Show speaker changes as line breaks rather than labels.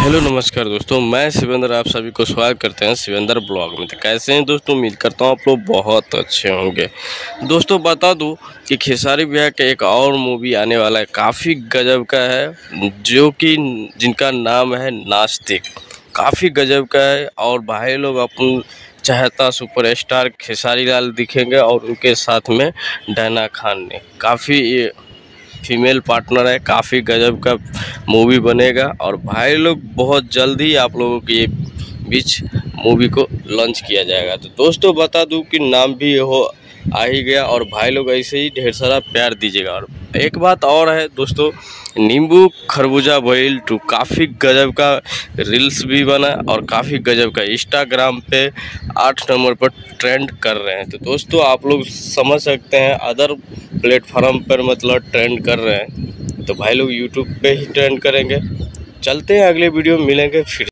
Hello नमस्कार दोस्तों, मैं शिवेंद्र आप सभी को स्वागत करते हैं शिवेंद्र ब्लॉग में। तो कैसे हैं दोस्तों? उम्मीद करता हूँ आप लोग बहुत अच्छे होंगे। दोस्तों बता दूं कि खेसारी भैया का एक और मूवी आने वाला है, काफ़ी गजब का है, जो कि जिनका नाम है नास्तिक। काफ़ी गजब का है और भाई लोग अपन चाहता सुपरस्टार खेसारी लाल दिखेंगे और उनके साथ में डैना खान ने काफ़ी फीमेल पार्टनर है। काफ़ी गजब का मूवी बनेगा और भाई लोग बहुत जल्द ही आप लोगों के बीच मूवी को लॉन्च किया जाएगा। तो दोस्तों बता दूं कि नाम भी हो आ ही गया और भाई लोग ऐसे ही ढेर सारा प्यार दीजिएगा। और एक बात और है दोस्तों, नींबू खरबूजा बॉइल 2 काफ़ी गजब का रील्स भी बना और काफ़ी गजब का इंस्टाग्राम पे 8 नंबर पर ट्रेंड कर रहे हैं। तो दोस्तों आप लोग समझ सकते हैं, अदर प्लेटफॉर्म पर मतलब ट्रेंड कर रहे हैं, तो भाई लोग यूट्यूब पे ही ट्रेंड करेंगे। चलते हैं अगले वीडियो में मिलेंगे फिर।